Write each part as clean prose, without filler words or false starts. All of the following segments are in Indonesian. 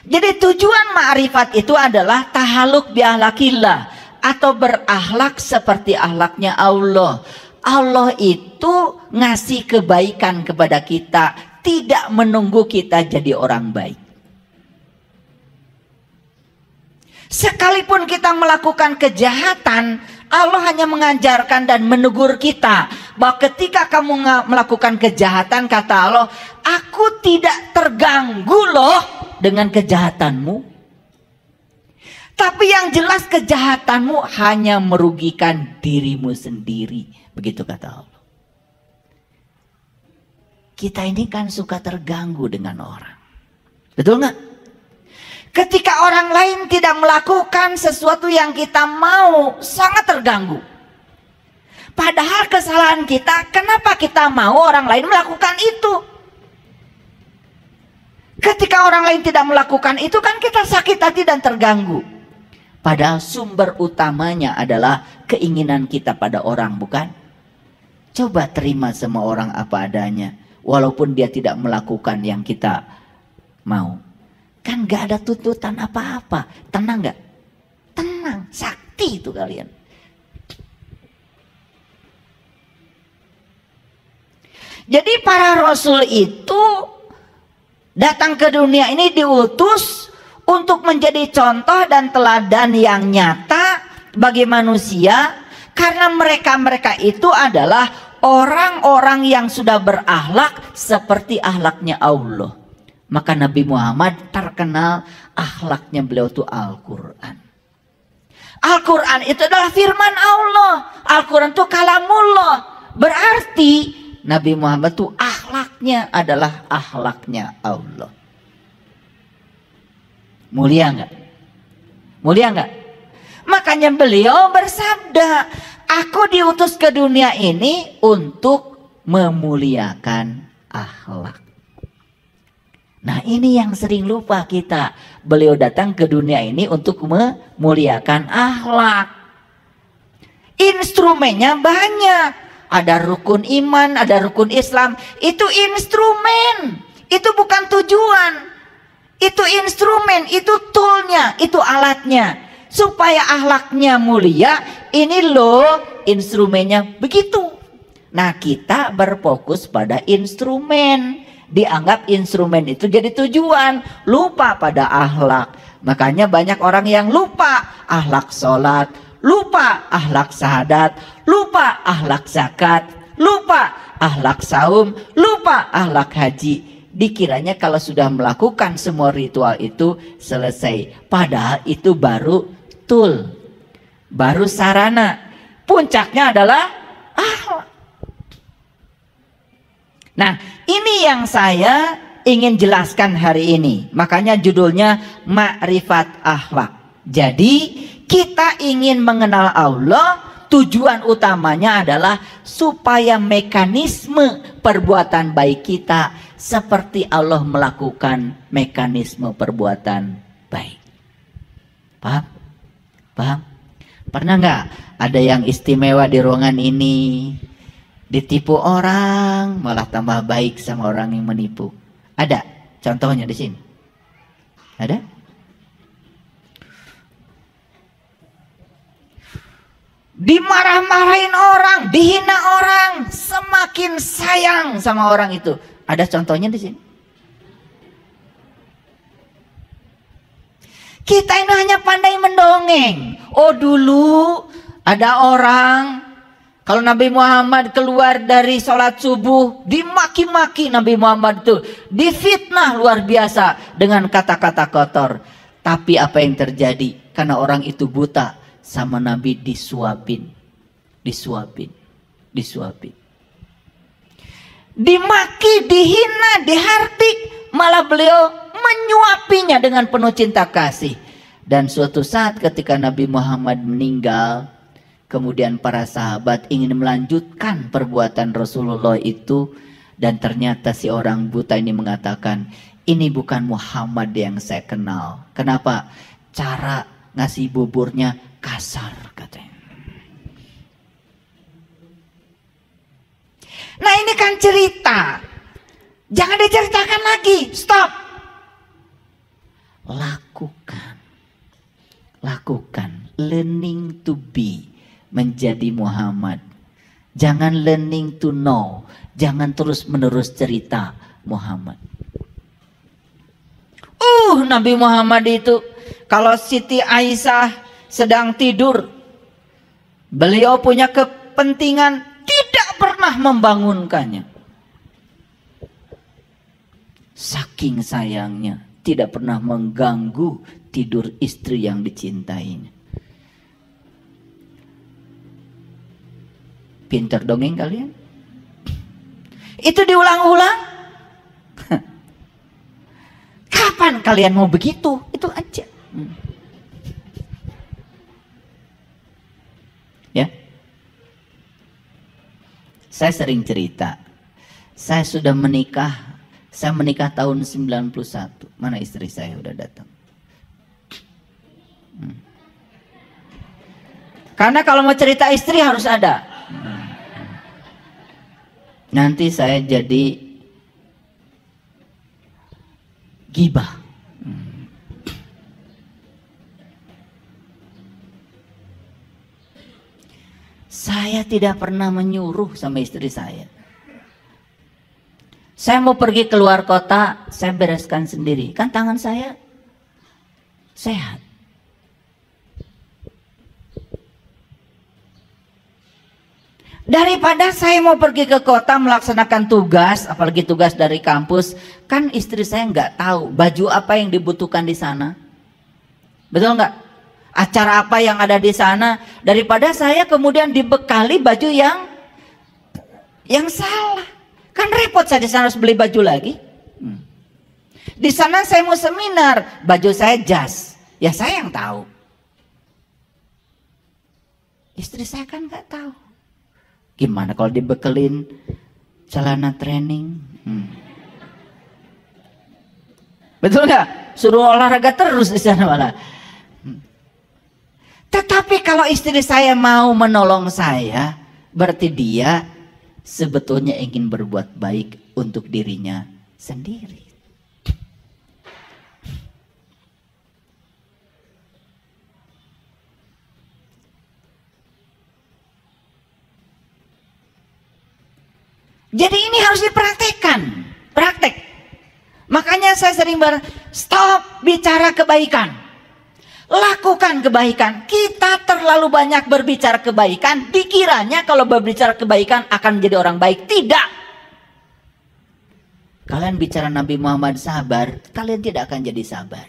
Jadi tujuan ma'rifat itu adalah tahaluk bi ahlakillah, atau berakhlak seperti akhlaknya Allah. Allah itu ngasih kebaikan kepada kita, tidak menunggu kita jadi orang baik. Sekalipun kita melakukan kejahatan, Allah hanya mengajarkan dan menegur kita bahwa ketika kamu melakukan kejahatan, kata Allah, aku tidak terganggu loh dengan kejahatanmu. Tapi yang jelas kejahatanmu hanya merugikan dirimu sendiri. Begitu kata Allah. Kita ini kan suka terganggu dengan orang. Betul nggak? Ketika orang lain tidak melakukan sesuatu yang kita mau, sangat terganggu. Padahal kesalahan kita, kenapa kita mau orang lain melakukan itu? Ketika orang lain tidak melakukan itu, kan kita sakit hati dan terganggu. Padahal sumber utamanya adalah keinginan kita pada orang, bukan? Coba terima sama orang apa adanya, walaupun dia tidak melakukan yang kita mau. Kan gak ada tuntutan apa-apa. Tenang gak? Tenang, sakti itu kalian. Jadi para rasul itu datang ke dunia ini diutus untuk menjadi contoh dan teladan yang nyata bagi manusia, karena mereka itu adalah orang-orang yang sudah berakhlak seperti akhlaknya Allah. Maka Nabi Muhammad terkenal akhlaknya beliau itu Al-Quran. Al-Quran itu adalah firman Allah. Al-Quran itu kalamullah. Berarti Nabi Muhammad itu akhlaknya adalah akhlaknya Allah. Mulia enggak? Mulia enggak? Makanya beliau bersabda, aku diutus ke dunia ini untuk memuliakan akhlak. Nah ini yang sering lupa kita. Beliau datang ke dunia ini untuk memuliakan akhlak. Instrumennya banyak. Ada rukun iman, ada rukun Islam. Itu instrumen. Itu bukan tujuan. Itu instrumen, itu toolnya, itu alatnya. Supaya akhlaknya mulia, ini loh instrumennya begitu. Nah kita berfokus pada instrumen. Dianggap instrumen itu jadi tujuan, lupa pada akhlak. Makanya banyak orang yang lupa akhlak sholat, lupa akhlak syahadat, lupa akhlak zakat, lupa akhlak saum, lupa akhlak haji. Dikiranya kalau sudah melakukan semua ritual itu selesai. Padahal itu baru tool, baru sarana. Puncaknya adalah akhlak. Nah, ini yang saya ingin jelaskan hari ini. Makanya judulnya Ma'rifat Akhlak. Jadi, kita ingin mengenal Allah, tujuan utamanya adalah supaya mekanisme perbuatan baik kita seperti Allah melakukan mekanisme perbuatan baik. Paham? Paham? Pernah nggak ada yang istimewa di ruangan ini? Ditipu orang, malah tambah baik sama orang yang menipu. Ada contohnya di sini? Ada? Dimarah-marahin orang, dihina orang, semakin sayang sama orang itu. Ada contohnya di sini? Kita ini hanya pandai mendongeng. Oh dulu ada orang, kalau Nabi Muhammad keluar dari sholat subuh, dimaki-maki Nabi Muhammad itu. Difitnah luar biasa dengan kata-kata kotor. Tapi apa yang terjadi? Karena orang itu buta, sama Nabi disuapin. Disuapin. Disuapin. Dimaki, dihina, dihardik. Malah beliau menyuapinya dengan penuh cinta kasih. Dan suatu saat ketika Nabi Muhammad meninggal, kemudian para sahabat ingin melanjutkan perbuatan Rasulullah itu. Dan ternyata si orang buta ini mengatakan, ini bukan Muhammad yang saya kenal. Kenapa? Cara ngasih buburnya kasar katanya. Nah ini kan cerita. Jangan diceritakan lagi. Stop. Lakukan. Lakukan. Learning to be. Menjadi Muhammad. Jangan learning to know. Jangan terus menerus cerita Muhammad. Nabi Muhammad itu kalau Siti Aisyah sedang tidur, beliau punya kepentingan tidak pernah membangunkannya. Saking sayangnya tidak pernah mengganggu tidur istri yang dicintainya. Pinter dongeng kalian? Itu diulang-ulang. Kapan kalian mau begitu? Itu aja. Ya. Saya sering cerita. Saya sudah menikah. Saya menikah tahun 91. Mana istri saya udah datang? Karena kalau mau cerita istri harus ada. Nanti saya jadi gibah. Saya tidak pernah menyuruh sama istri saya. Saya mau pergi keluar kota, saya bereskan sendiri. Kan tangan saya sehat. Daripada saya mau pergi ke kota melaksanakan tugas, apalagi tugas dari kampus, kan istri saya nggak tahu baju apa yang dibutuhkan di sana. Betul nggak? Acara apa yang ada di sana, daripada saya kemudian dibekali baju yang salah. Kan repot saya di sana harus beli baju lagi. Di sana saya mau seminar, baju saya jas. Ya saya yang tahu. Istri saya kan nggak tahu. Gimana kalau dibekelin celana training? Betul nggak? Suruh olahraga terus di sana malah. Tetapi kalau istri saya mau menolong saya, berarti dia sebetulnya ingin berbuat baik untuk dirinya sendiri. Jadi ini harus dipraktekkan, praktek. Makanya saya sering stop bicara kebaikan, lakukan kebaikan. Kita terlalu banyak berbicara kebaikan, dikiranya kalau berbicara kebaikan akan menjadi orang baik. Tidak. Kalian bicara Nabi Muhammad sabar, kalian tidak akan jadi sabar.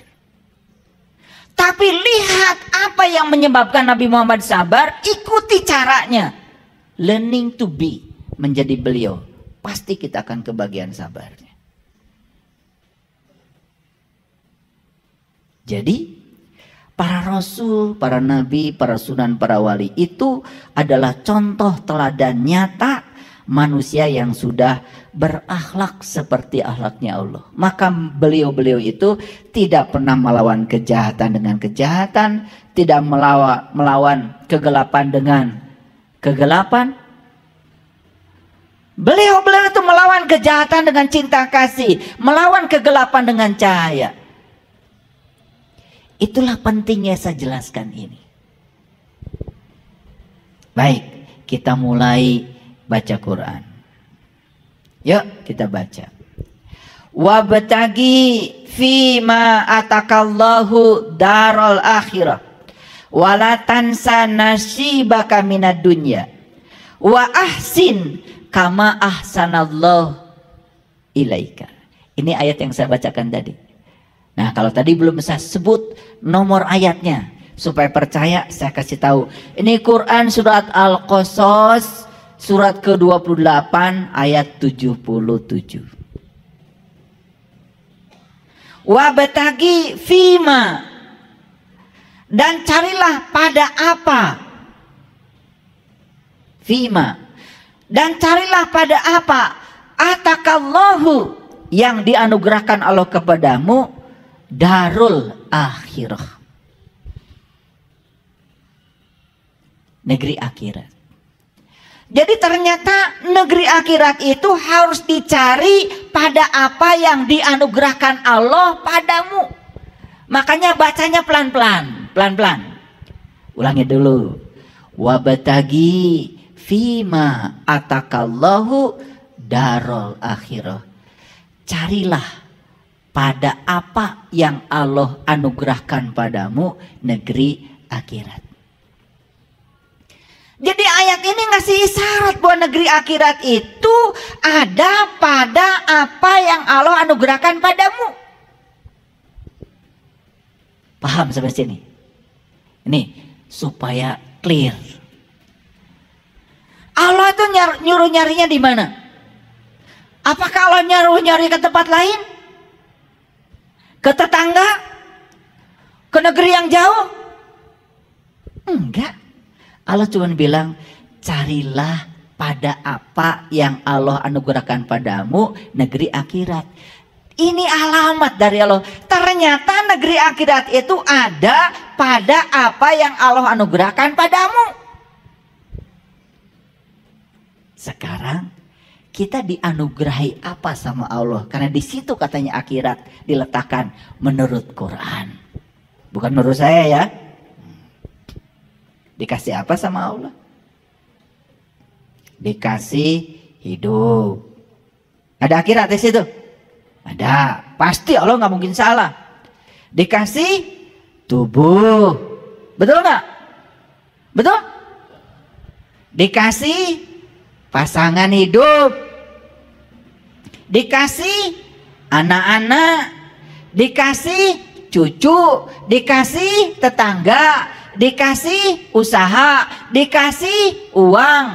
Tapi lihat apa yang menyebabkan Nabi Muhammad sabar, ikuti caranya. Learning to be, menjadi beliau. Pasti kita akan kebagian sabarnya. Jadi para rasul, para nabi, para sunan, para wali itu adalah contoh teladan nyata manusia yang sudah berakhlak seperti akhlaknya Allah. Maka beliau-beliau itu tidak pernah melawan kejahatan dengan kejahatan, tidak melawan kegelapan dengan kegelapan. Beliau-beliau itu melawan kejahatan dengan cinta kasih, melawan kegelapan dengan cahaya. Itulah pentingnya saya jelaskan ini. Baik, kita mulai baca Quran. Yuk kita baca. Wabtagi fima atakallahu darul akhirah wala tansa nasibaka minad dunya wa ahsin kama ahsanallahu ilaika. Ini ayat yang saya bacakan tadi. Nah, kalau tadi belum saya sebut nomor ayatnya supaya percaya, saya kasih tahu. Ini Quran surat Al-Qasas surat ke-28 ayat 77. Wabtagi fima, dan carilah pada apa? Fima. Dan carilah pada apa? Atakallahu, yang dianugerahkan Allah kepadamu, darul akhirah, negeri akhirat. Jadi ternyata negeri akhirat itu harus dicari pada apa yang dianugerahkan Allah padamu. Makanya bacanya pelan-pelan, pelan-pelan. Ulangi dulu. Wabtagi fima atakallahu darul akhirah. Carilah pada apa yang Allah anugerahkan padamu negeri akhirat. Jadi ayat ini ngasih isyarat bahwa negeri akhirat itu ada pada apa yang Allah anugerahkan padamu. Paham sampai sini? Ini supaya clear. Allah itu nyuruh nyarinya di mana? Apakah Allah nyuruh nyari ke tempat lain? Ke tetangga? Ke negeri yang jauh? Enggak. Allah cuma bilang, carilah pada apa yang Allah anugerahkan padamu negeri akhirat. Ini alamat dari Allah. Ternyata negeri akhirat itu ada pada apa yang Allah anugerahkan padamu. Sekarang kita dianugerahi apa sama Allah? Karena di situ katanya akhirat diletakkan menurut Quran. Bukan menurut saya ya. Dikasih apa sama Allah? Dikasih hidup. Ada akhirat di situ? Ada. Pasti Allah nggak mungkin salah. Dikasih tubuh. Betul nggak? Betul? Dikasih pasangan hidup, dikasih anak-anak, dikasih cucu, dikasih tetangga, dikasih usaha, dikasih uang,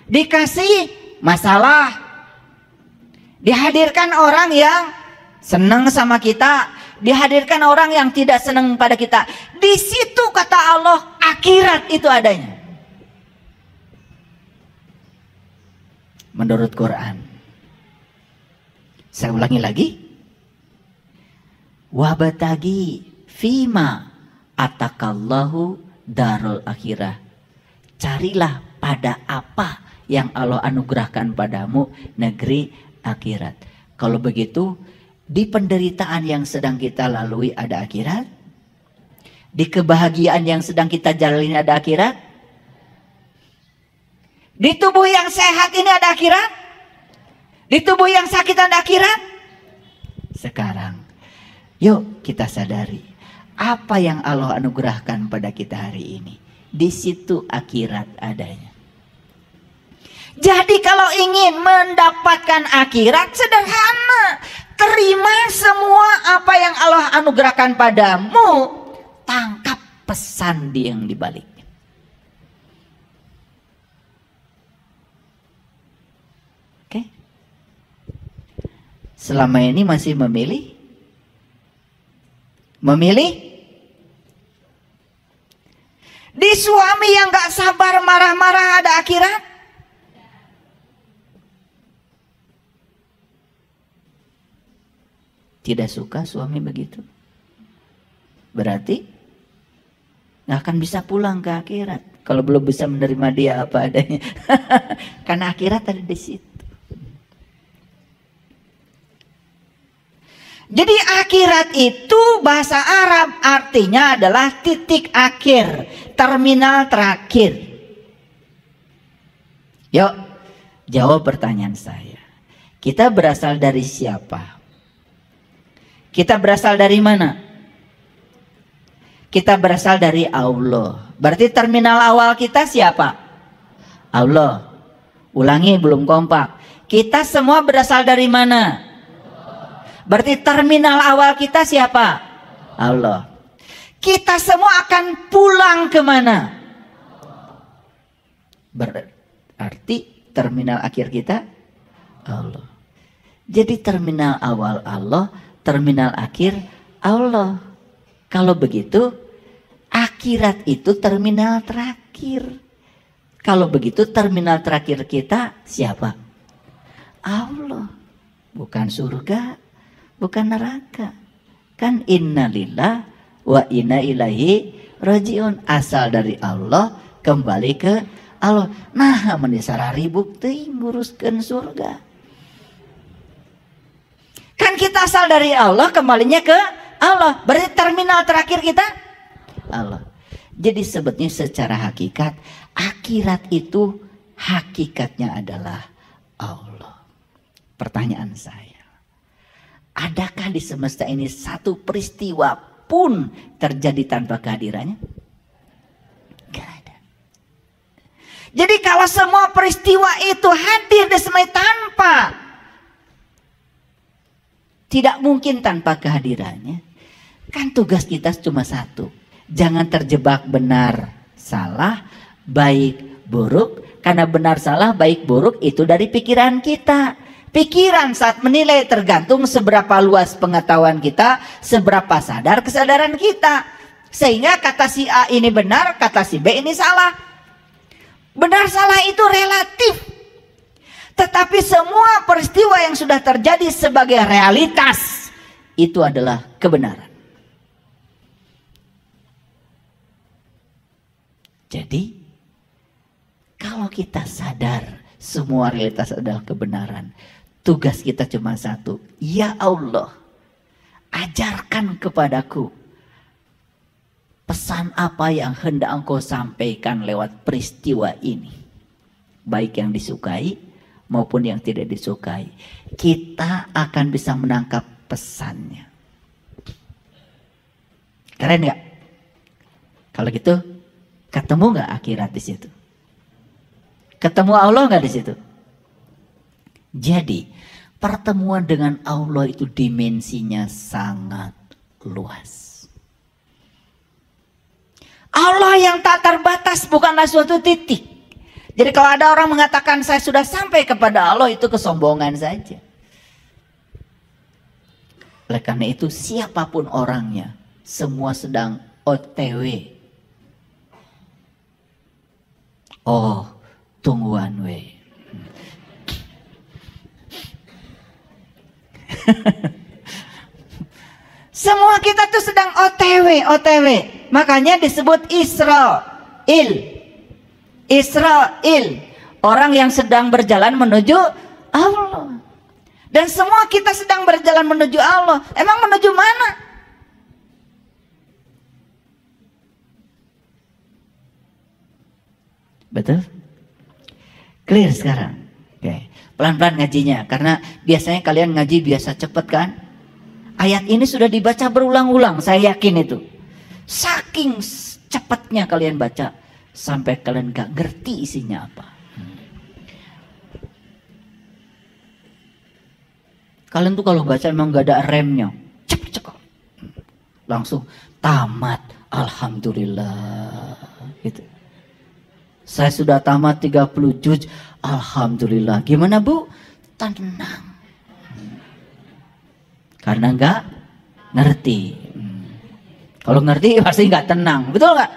dikasih masalah, dihadirkan orang yang senang sama kita, dihadirkan orang yang tidak senang pada kita. Di situ kata Allah akhirat itu adanya. Menurut Quran. Saya ulangi lagi. Wabtagi fima atakallahu darul akhirah. Carilah pada apa yang Allah anugerahkan padamu negeri akhirat. Kalau begitu, di penderitaan yang sedang kita lalui ada akhirat. Di kebahagiaan yang sedang kita jalani ada akhirat. Di tubuh yang sehat ini ada akhirat? Di tubuh yang sakit ada akhirat? Sekarang, yuk kita sadari apa yang Allah anugerahkan pada kita hari ini. Di situ akhirat adanya. Jadi kalau ingin mendapatkan akhirat sederhana. Terima semua apa yang Allah anugerahkan padamu. Tangkap pesan yang dibalik. Selama ini masih memilih? Memilih? Di suami yang gak sabar marah-marah ada akhirat? Tidak suka suami begitu? Berarti gak akan bisa pulang ke akhirat. Kalau belum bisa menerima dia apa adanya. Karena akhirat ada di situ. Jadi akhirat itu bahasa Arab artinya adalah titik akhir, terminal terakhir. Yuk, jawab pertanyaan saya. Kita berasal dari siapa? Kita berasal dari mana? Kita berasal dari Allah. Berarti terminal awal kita siapa? Allah. Ulangi, belum kompak. Kita semua berasal dari mana? Berarti terminal awal kita siapa? Allah. Kita semua akan pulang kemana? Berarti terminal akhir kita Allah. Jadi terminal awal Allah, terminal akhir Allah. Kalau begitu, akhirat itu terminal terakhir. Kalau begitu terminal terakhir kita siapa? Allah. Bukan surga, bukan neraka. Kan innalillah wa inna ilaihi rajiun. Asal dari Allah, kembali ke Allah. Nah, menisarari bukti nguruskan surga. Kan kita asal dari Allah, kembalinya ke Allah. Berarti terminal terakhir kita Allah. Jadi sebetulnya secara hakikat, akhirat itu hakikatnya adalah Allah. Pertanyaan saya, adakah di semesta ini satu peristiwa pun terjadi tanpa kehadirannya? Gak ada. Jadi kalau semua peristiwa itu hadir di semesta tanpa, tidak mungkin tanpa kehadirannya. Kan tugas kita cuma satu. Jangan terjebak benar, salah, baik, buruk. Karena benar, salah, baik, buruk itu dari pikiran kita. Pikiran saat menilai tergantung seberapa luas pengetahuan kita, seberapa sadar kesadaran kita. Sehingga kata si A ini benar, kata si B ini salah. Benar salah itu relatif. Tetapi semua peristiwa yang sudah terjadi sebagai realitas itu adalah kebenaran. Jadi kalau kita sadar semua realitas adalah kebenaran, tugas kita cuma satu. Ya Allah, ajarkan kepadaku pesan apa yang hendak Engkau sampaikan lewat peristiwa ini. Baik yang disukai maupun yang tidak disukai. Kita akan bisa menangkap pesannya. Keren gak? Kalau gitu, ketemu gak akhirat di situ? Ketemu Allah gak di situ? Jadi, pertemuan dengan Allah itu dimensinya sangat luas. Allah yang tak terbatas bukanlah suatu titik. Jadi kalau ada orang mengatakan saya sudah sampai kepada Allah, itu kesombongan saja. Oleh karena itu siapapun orangnya, semua sedang OTW. Oh, tungguan we. Semua kita tuh sedang OTW. Makanya disebut Israel. Orang yang sedang berjalan menuju Allah. Dan semua kita sedang berjalan menuju Allah. Emang menuju mana? Betul? Clear sekarang? Oke. Pelan-pelan ngajinya. Karena biasanya kalian ngaji biasa cepet kan? Ayat ini sudah dibaca berulang-ulang. Saya yakin itu. Saking cepatnya kalian baca. Sampai kalian gak ngerti isinya apa. Kalian tuh kalau baca emang gak ada remnya. Cek. Langsung tamat. Alhamdulillah. Gitu. Saya sudah tamat 30 juz. Alhamdulillah. Gimana Bu? Tenang. Karena gak ngerti. Kalau ngerti pasti gak tenang. Betul gak?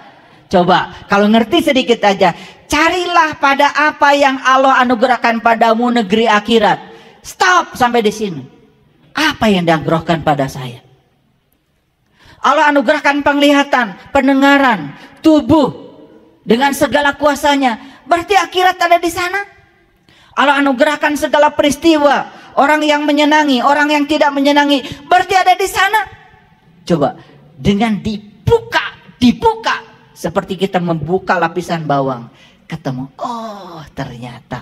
Coba kalau ngerti sedikit aja. Carilah pada apa yang Allah anugerahkan padamu negeri akhirat. Stop sampai di sini. Apa yang dianugerahkan pada saya? Allah anugerahkan penglihatan, pendengaran, tubuh dengan segala kuasanya. Berarti akhirat ada di sana. Allah anugerahkan segala peristiwa, orang yang menyenangi, orang yang tidak menyenangi, berarti ada di sana. Coba dengan dibuka seperti kita membuka lapisan bawang, ketemu. Oh, ternyata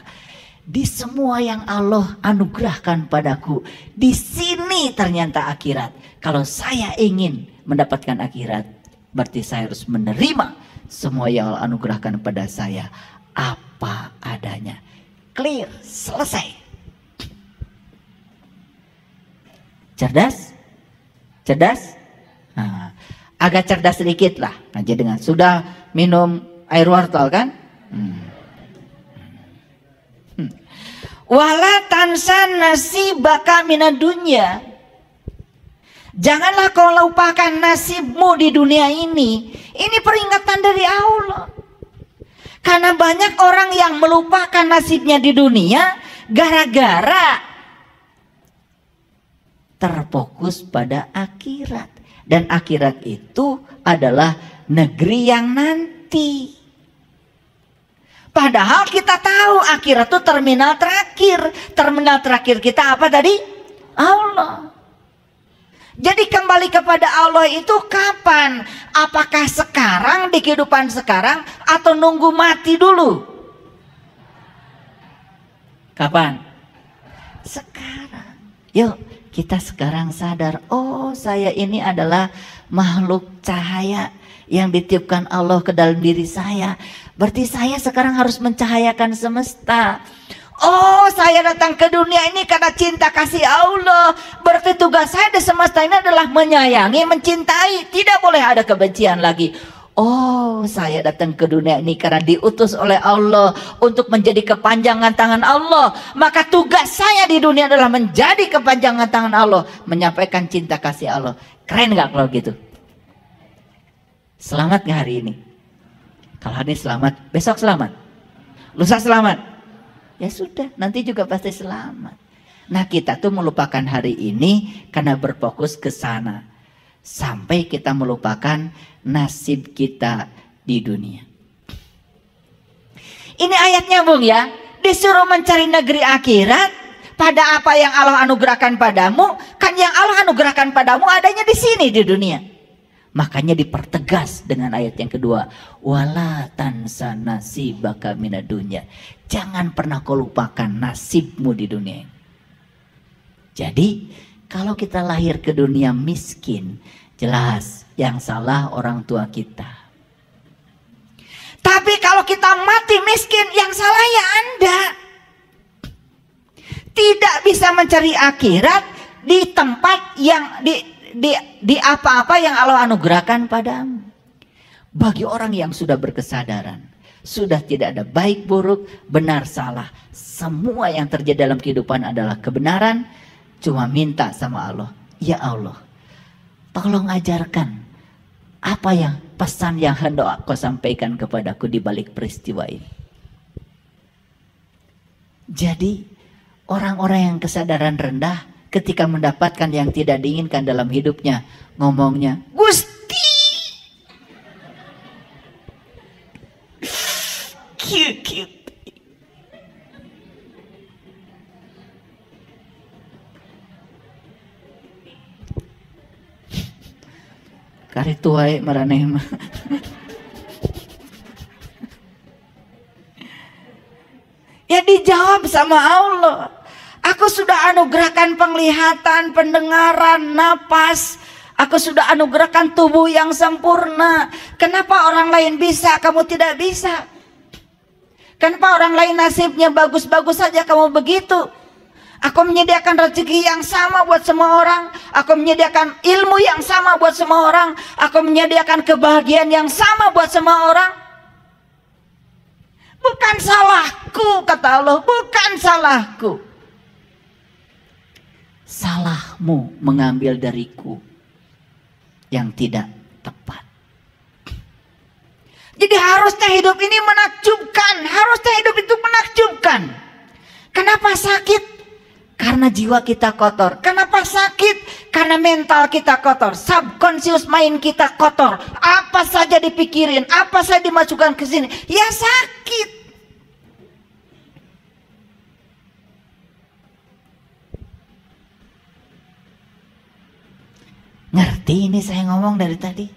di semua yang Allah anugerahkan padaku, di sini ternyata akhirat. Kalau saya ingin mendapatkan akhirat, berarti saya harus menerima semua yang Allah anugerahkan pada saya apa adanya. Clear, selesai. Cerdas? Nah, agak cerdas sedikit lah. Aja dengan sudah minum air wortel kan? Wala tansa nasibaka minad dunya. Janganlah kau lupakan nasibmu di dunia ini. Ini peringatan dari Allah. Karena banyak orang yang melupakan nasibnya di dunia gara-gara terfokus pada akhirat. Dan akhirat itu adalah negeri yang nanti. Padahal kita tahu akhirat itu terminal terakhir. Terminal terakhir kita apa tadi? Allah. Jadi kembali kepada Allah itu kapan? Apakah sekarang, di kehidupan sekarang, atau nunggu mati dulu? Kapan? Sekarang. Yuk kita sekarang sadar, oh saya ini adalah makhluk cahaya yang ditiupkan Allah ke dalam diri saya. Berarti saya sekarang harus mencahayakan semesta. Oh, saya datang ke dunia ini karena cinta kasih Allah. Berarti tugas saya di semesta ini adalah menyayangi, mencintai. Tidak boleh ada kebencian lagi. Oh, saya datang ke dunia ini karena diutus oleh Allah untuk menjadi kepanjangan tangan Allah. Maka tugas saya di dunia adalah menjadi kepanjangan tangan Allah, menyampaikan cinta kasih Allah. Keren gak kalau gitu? Selamat gak hari ini? Kalau hari ini selamat, besok selamat, lusa selamat. Ya sudah, nanti juga pasti selamat. Nah, kita tuh melupakan hari ini karena berfokus ke sana. Sampai kita melupakan nasib kita di dunia. Ini ayatnya Bung ya. Disuruh mencari negeri akhirat pada apa yang Allah anugerahkan padamu. Kan yang Allah anugerahkan padamu adanya di sini di dunia. Makanya dipertegas dengan ayat yang kedua. Wala tansa nasibaka minad dunya. Jangan pernah kau lupakan nasibmu di dunia. Jadi kalau kita lahir ke dunia miskin, jelas yang salah orang tua kita. Tapi kalau kita mati miskin, yang salah ya Anda. Tidak bisa mencari akhirat di tempat yang di apa-apa yang Allah anugerahkan padamu. Bagi orang yang sudah berkesadaran, sudah tidak ada baik buruk, benar salah, semua yang terjadi dalam kehidupan adalah kebenaran. Cuma minta sama Allah, ya Allah, tolong ajarkan apa yang pesan yang hendak kau sampaikan kepadaku di balik peristiwa ini. Jadi orang-orang yang kesadaran rendah ketika mendapatkan yang tidak diinginkan dalam hidupnya, ngomongnya, Gusti, cute. Kari tuai maraneh mah. Ya dijawab sama Allah. Aku sudah anugerahkan penglihatan, pendengaran, napas. Aku sudah anugerahkan tubuh yang sempurna. Kenapa orang lain bisa, kamu tidak bisa? Kenapa orang lain nasibnya bagus-bagus saja, kamu begitu? Aku menyediakan rezeki yang sama buat semua orang. Aku menyediakan ilmu yang sama buat semua orang. Aku menyediakan kebahagiaan yang sama buat semua orang. Bukan salahku, kata Allah, bukan salahku. Salahmu mengambil dariku yang tidak tepat. Jadi harusnya hidup ini menakjubkan. Harusnya hidup itu menakjubkan. Kenapa sakit? Karena jiwa kita kotor. Kenapa sakit? Karena mental kita kotor. Subconscious mind kita kotor. Apa saja dipikirin, apa saja dimasukkan ke sini, ya sakit. Ngerti ini saya ngomong dari tadi?